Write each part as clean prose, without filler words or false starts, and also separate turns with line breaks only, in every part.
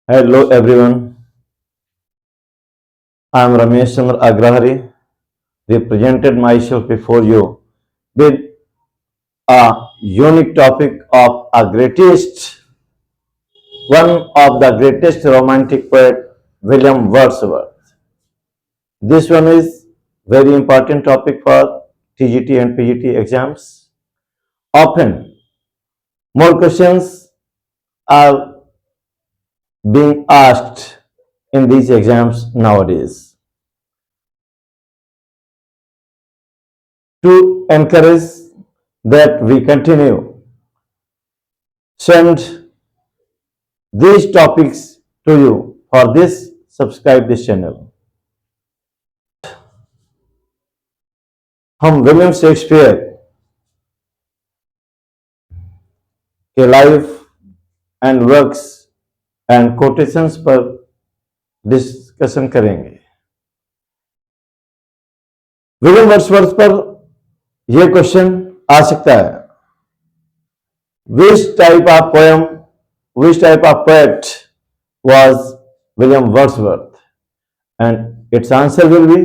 Hello everyone, I am Ramesh Chandra Agrahari, represented myself before you with a unique topic of one of the greatest romantic poet, William Wordsworth. This one is very important topic for TGT and PGT exams. Often more questions are being asked in these exams nowadays. To encourage that we continue, send these topics to you. For this, subscribe this channel. हम William Shakespeare के life and works and quotations पर discussion करेंगे। William Wordsworth पर यह question आ सकता है, which type of poem, which type of poet was William Wordsworth? And its answer will be,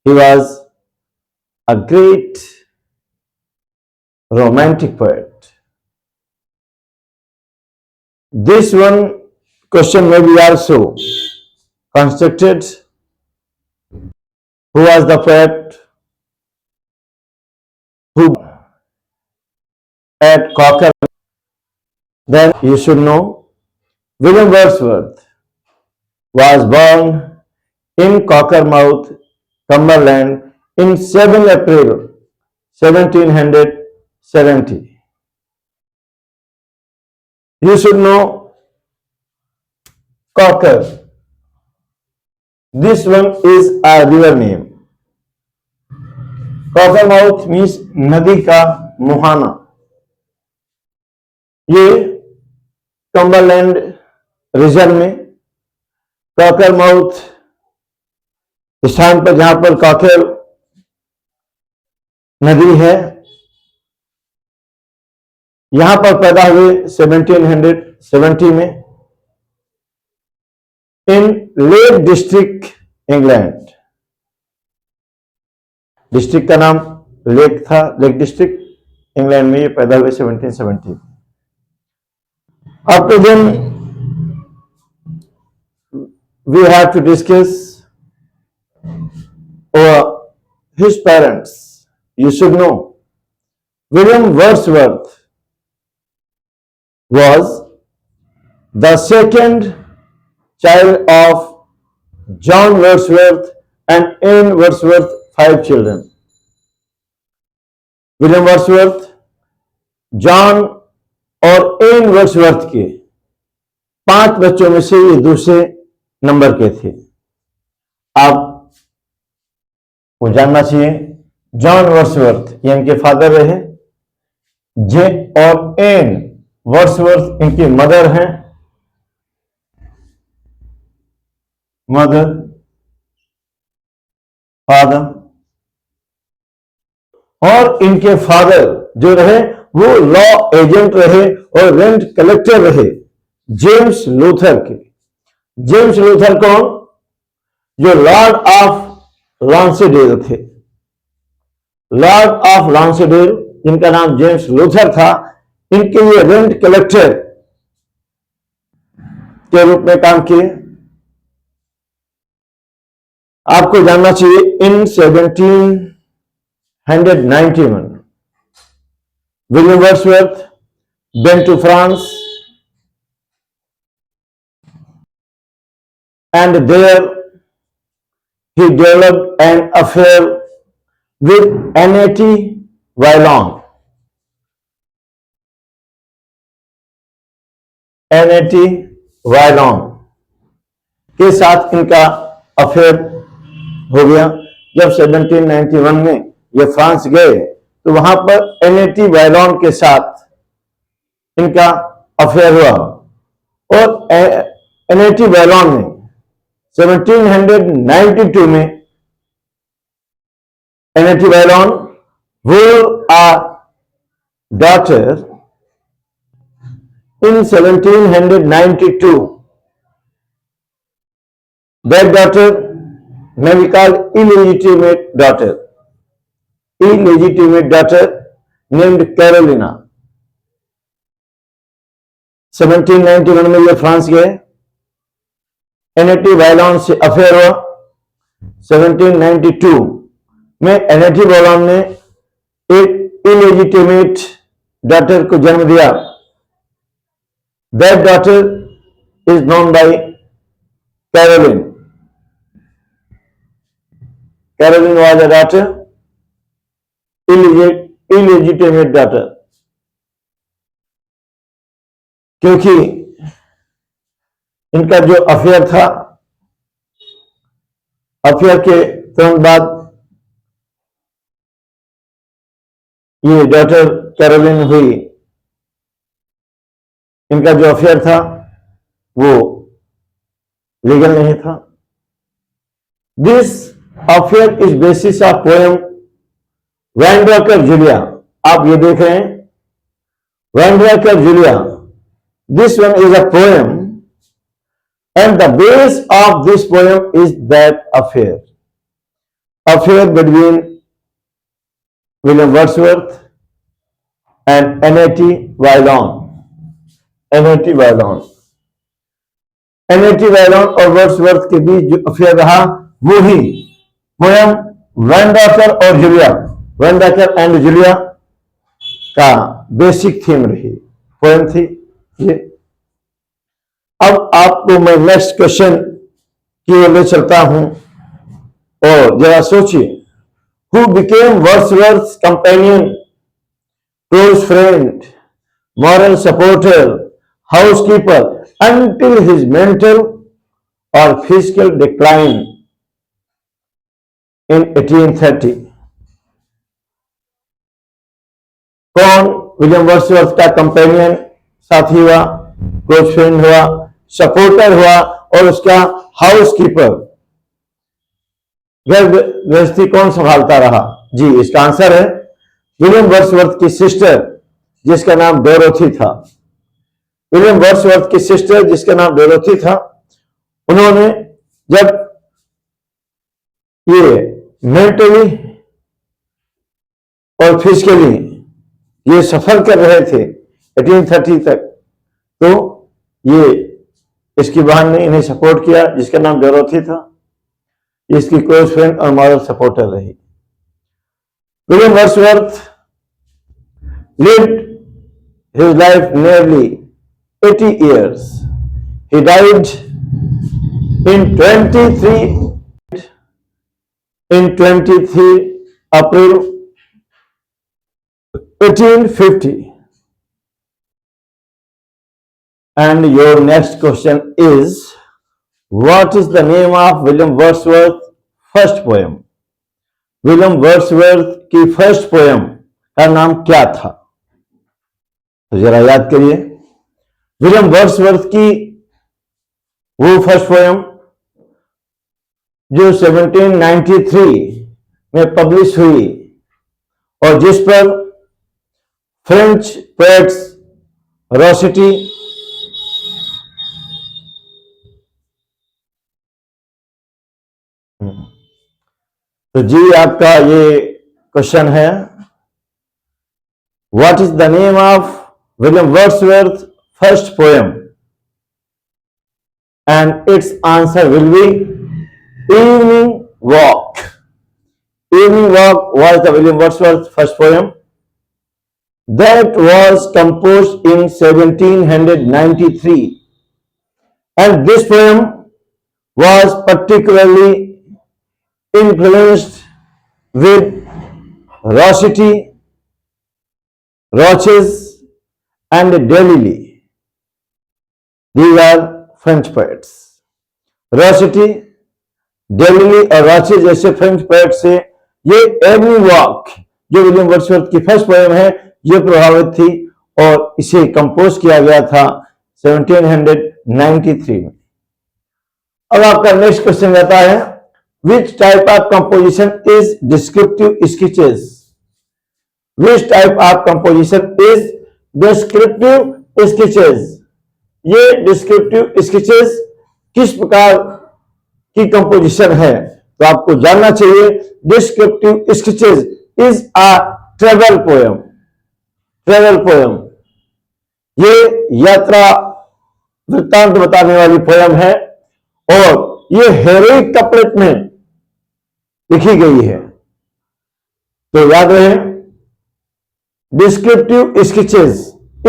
he was a great romantic poet. This one question may be also constructed. Who was the poet who at Cocker? Then you should know William Wordsworth was born in Cockermouth, Cumberland in 7 April 1770. You should know Cocker. This one is a river name. Cockermouth means नदी का मुहाना। ये Cumberland reason में कॉकरमाउथ स्थान पर, जहां पर cocker नदी है, यहां पर पैदा हुए 1770 में इन लेक डिस्ट्रिक्ट, इंग्लैंड। डिस्ट्रिक्ट का नाम लेक था, लेक डिस्ट्रिक्ट, इंग्लैंड में ये पैदा हुए 1770। Up to then, we have to discuss his parents. You should know William Wordsworth was the second child of John Wordsworth and Anne Wordsworth, 5 children. William Wordsworth, John और N Wordsworth के 5 बच्चों में से ये दूसरे नंबर के थे। आपको जानना चाहिए, जॉन वर्ड्सवर्थ ये इनके फादर रहे, जे और एन वर्ड्सवर्थ इनकी मदर हैं, मदर फादर। और इनके फादर जो रहे वो लॉ एजेंट रहे और रेंट कलेक्टर रहे, जेम्स लूथर के। जेम्स लूथर कौन? जो लॉर्ड ऑफ लॉन्सेडेल थे। लॉर्ड ऑफ लॉन्सेडेल, जिनका नाम जेम्स लूथर था, इनके ये रेंट कलेक्टर के रूप में काम किए। आपको जानना चाहिए, इन 1791 William Wordsworth went to France, and there he developed an affair with Annette Villon. Annette Villon के साथ इनका अफेयर हो गया। जब 1791 में ये फ्रांस गए तो वहां पर एनेटी वायलॉन के साथ इनका अफेयर हुआ, और एनेटी वायलॉन ने 1792 में एनेटी वायलॉन bore a daughter in 1792 That daughter may be called illegitimate daughter. Illegitimate daughter named Carolina. 1791 में ये फ्रांस गए, एनेटी वायलॉन से अफेयर हुआ। 1792 में एनेटी वायलॉन ने एक इलेजिटिमेट डॉटर को जन्म दिया। That daughter is known by Caroline. Caroline was a daughter, illegitimate daughter, क्योंकि इनका जो अफेयर था, अफेयर के तुरंत बाद ये डॉटर कैरोलिन हुई। इनका जो अफेयर था वो लीगल नहीं था। This affair is basis of poem वैंड्राकर जूलिया। आप ये देख रहे हैं, वैंड्राकर Julia, this one is a poem and the base of this poem is that affair between William Wordsworth and N.A.T. Wailon. N.A.T. Wailon और वर्ड्सवर्थ के बीच जो अफेयर रहा वो ही पोएम वैंडाकर और जूलिया, वैंडाकर एंड जूलिया का बेसिक थीम रही, poem थी ये। अब आपको मैं नेक्स्ट क्वेश्चन की ओर ले चलता हूं और जरा सोचिए, who became Wordsworth companion, close friend, moral supporter, housekeeper until his mental or physical decline in 1830? कौन विलियम वर्ड्सवर्थ का कंपेनियन, साथी हुआ, क्लोज फ्रेंड हुआ, सपोर्टर हुआ और उसका हाउसकीपर, घर गृहस्थी कौन संभालता रहा? जी, इसका आंसर है विलियम वर्ड्सवर्थ की सिस्टर जिसका नाम डोरोथी था। विलियम वर्ड्सवर्थ की सिस्टर जिसका नाम डोरोथी था, उन्होंने जब ये मेंटली और फिजिकली ये सफर कर रहे थे 1830 तक, तो ये इसकी बहन ने इन्हें सपोर्ट किया जिसका नाम डोरोथी था, इसकी क्लोज फ्रेंड और मॉरल सपोर्टर रही। William Wordsworth lived his life nearly 80 years. He died in 23 April 1850. And your next question is, what is the name of William Wordsworth's first poem? William Wordsworth की first poem का नाम क्या था? तो जरा याद करिए, विलियम वर्ड्सवर्थ की वो फर्स्ट पोएम जो 1793 में पब्लिश हुई और जिस पर फ्रेंच पोएट्स रोसेटी, तो जी आपका ये क्वेश्चन है, what is the name of William Wordsworth first poem? And it's answer will be evening walk. Evening Walk was the William Wordsworth first poem that was composed in 1793, and this poem was particularly influenced with Rossetti, Roches and Delille. These are French poets. Rossetti, Delille और Roches जैसे French poet से ये evening walk जो William Wordsworth की first poem है ये प्रभावित थी और इसे कंपोज किया गया था 1793 में। अब आपका नेक्स्ट क्वेश्चन रहता है, which type of composition is descriptive sketches? Which type of composition is descriptive sketches? ये डिस्क्रिप्टिव स्केचेस किस प्रकार की कंपोजिशन है, तो आपको जानना चाहिए descriptive sketches is a travel poem. Travel poem ये यात्रा वृत्तांत बताने वाली पोयम है और ये हेरोइक कपलेट में लिखी गई है। तो याद रहे, descriptive sketches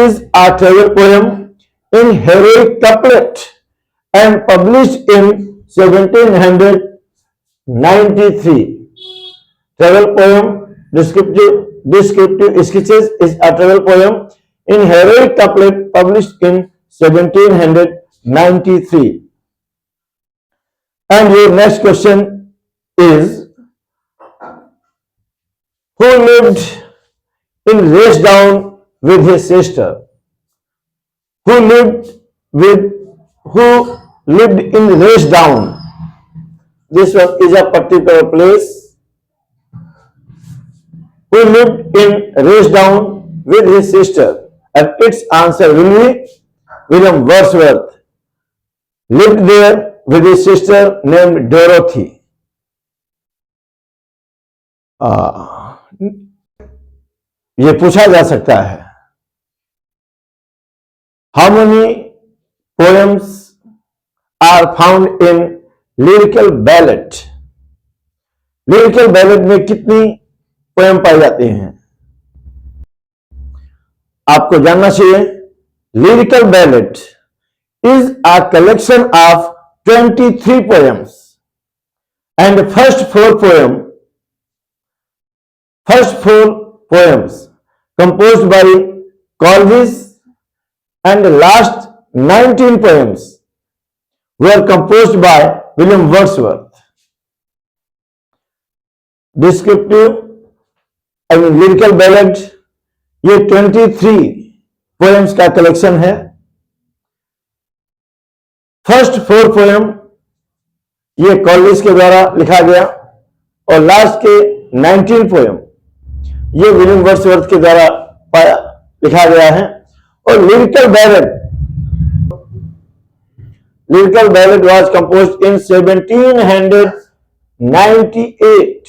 is a travel poem in heroic couplet and published in 1793। Travel poem descriptive sketches is a travel poem in heroic couplet published in 1793. And your next question is, who lived in Rashdown with his sister? Who lived in Rashdown? This one is a particular place. Who lived in Rashdown with his sister? And its answer will be William Wordsworth. Lived there with his sister named Dorothy. ये पूछा जा सकता है, how many poems are found in lyrical ballad? Lyrical ballad में कितनी poem पाई जाती हैं? आपको जानना चाहिए, lyrical ballot is a collection of 23 poems and first four poems composed bye Coleridge and last 19 poems were composed by William Wordsworth. Descriptive lyrical ballad ये 23 poems का collection है। फर्स्ट 4 पोएम ये कॉलरिज के द्वारा लिखा गया और लास्ट के 19 पोएम ये विलियम वर्ड्सवर्थ के द्वारा लिखा गया है। और lyrical ballad was composed in 1798।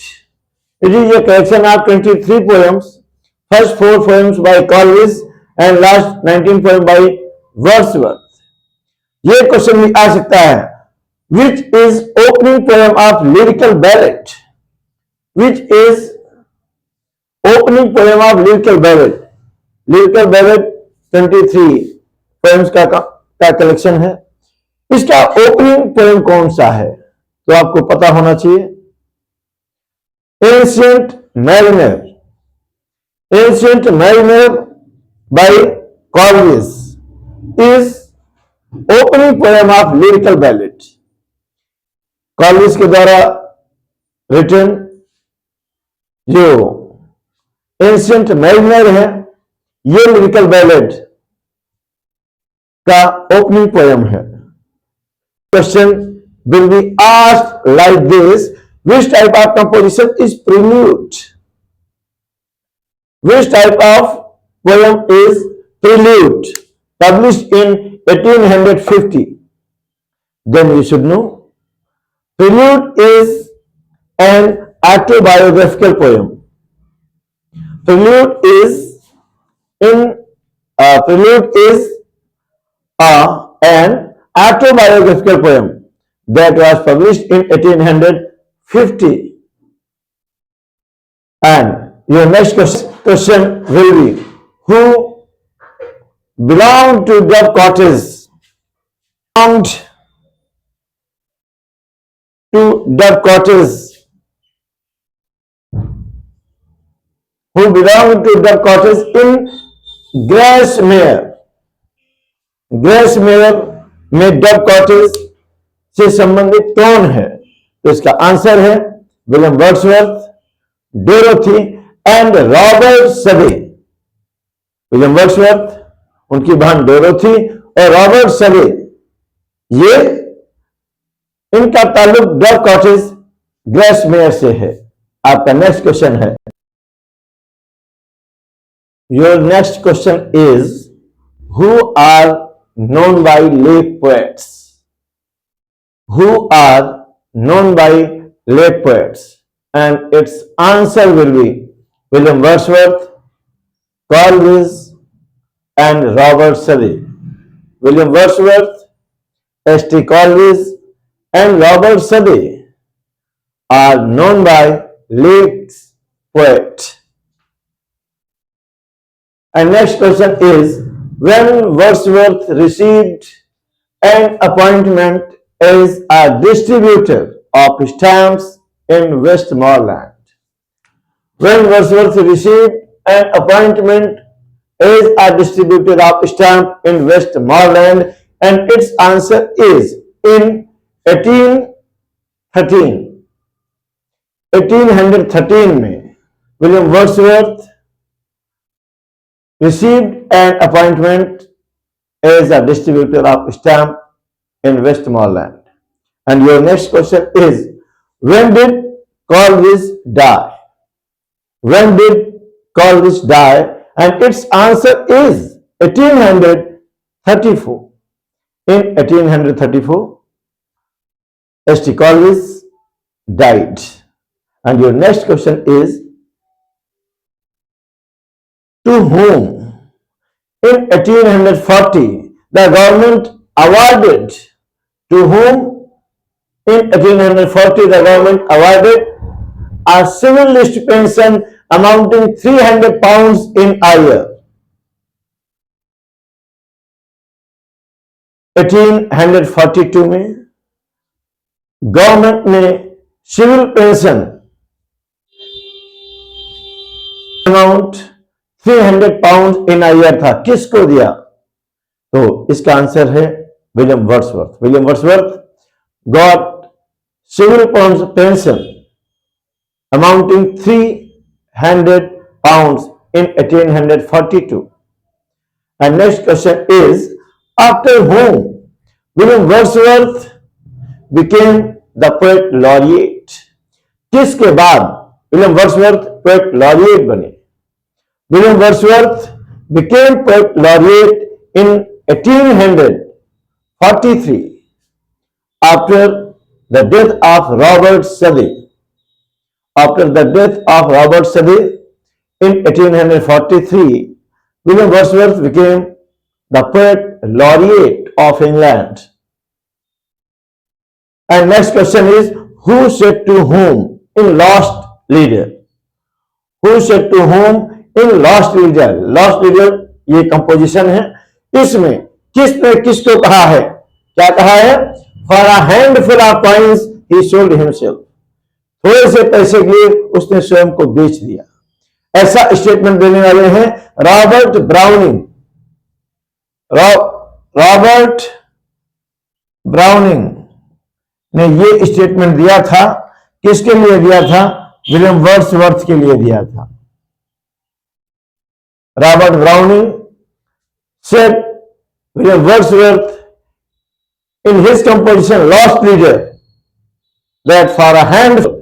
It is a collection of 23 poems, first 4 poems by Coleridge and last 19 poems by Wordsworth. ये क्वेश्चन भी आ सकता है, which is opening poem of lyrical ballad? Which is opening poem of lyrical ballad? Lyrical ballad 23 poems का collection है। इसका opening poem कौन सा है? तो आपको पता होना चाहिए, Ancient Mariner by Coleridge is opening poem of lyrical ballad. Coleridge के द्वारा रिटन जो Ancient Mariner है, ये लिरिकल बैलेड का ओपनिंग पोएम है। Question will be asked like this: which type of composition is prelude? Which type of poem is prelude? Published in 1850. Then you should know. Prelude is an autobiographical poem. Prelude is an autobiographical poem that was published in 1850. And your next question will be, who belonged to Dove Cottage? Belonged to Dove Cottage? Who belonged to Dove Cottage in Grasmere? ग्रेसमेयर में Dove cottage से संबंधित कौन है? तो इसका answer है William Wordsworth, Dorothy and Robert सवे। William Wordsworth, उनकी बहन डोरोथी और रॉबर्ट सवे, ये इनका ताल्लुक डव कॉटेज ग्रेसमेयर से है। आपका नेक्स्ट क्वेश्चन है, your next question is, who are known by lay poets? Who are known by late poets? And its answer will be William Wordsworth, Carl Lewis, and Robert Southey. William Wordsworth, S.T. Colville, and Robert Southey are known by late poet. And next question is, when Wordsworth received an appointment as a distributor of stamps in Westmoreland? When Wordsworth received an appointment as a distributor of stamp in Westmoreland, and its answer is in 1813. 1813 में William Wordsworth received an appointment as a distributor of stamp in Westmoreland. And your next question is, when did Coleridge die? When did Coleridge die? And its answer is 1834. In 1834, S.T. Coleridge died. And your next question is, to whom in 1840 the government awarded, to whom in 1840 the government awarded a civil list pension amounting 300 pounds in a year? 1842 में government ने civil pension amount 300 pound in a year था, किसको दिया? तो इसका answer है William Wordsworth. William Wordsworth got civil pension amounting 300 pounds in 1842. And next question is, after whom William Wordsworth became the poet laureate? किसके बाद William Wordsworth poet laureate बने? William Wordsworth became poet laureate in 1843 after the death of Robert Southey. After the death of Robert Southey in 1843, William Wordsworth became the poet laureate of England. And next question is, who said to whom in Lost Leader? Who said to whom in Lost Leader? Lost Leader ये composition है, इसमें किसने किसको कहा है? क्या कहा है? For a handful of coins he sold himself. थोड़े से पैसे के लिए उसने स्वयं को बेच दिया. ऐसा स्टेटमेंट देने वाले हैं रॉबर्ट ब्राउनिंग. रॉबर्ट ब्राउनिंग ने ये स्टेटमेंट दिया था. किसके लिए दिया था? विलियम वर्ड्सवर्थ के लिए दिया था. Robert browning said William Wordsworth in his composition Lost Leader that for a handful,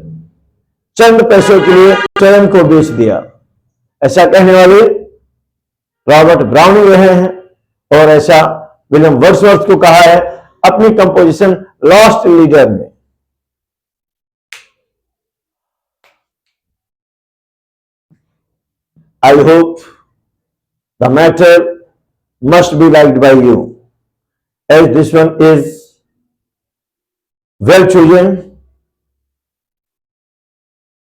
चंद पैसों के लिए स्वयं को बेच दिया. ऐसा कहने वाले रॉबर्ट ब्राउनिंग रहे हैं और ऐसा विलियम वर्ड्सवर्थ को कहा है अपनी कंपोजिशन लॉस्ट लीडर में. I hope the matter must be liked by you, as this one is well chosen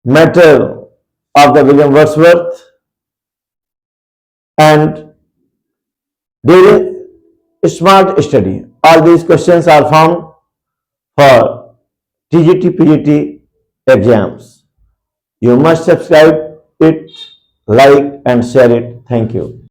matter of the William Wordsworth, and during smart study all these questions are found for TGT PGT exams. You must subscribe it, like and share it. Thank you.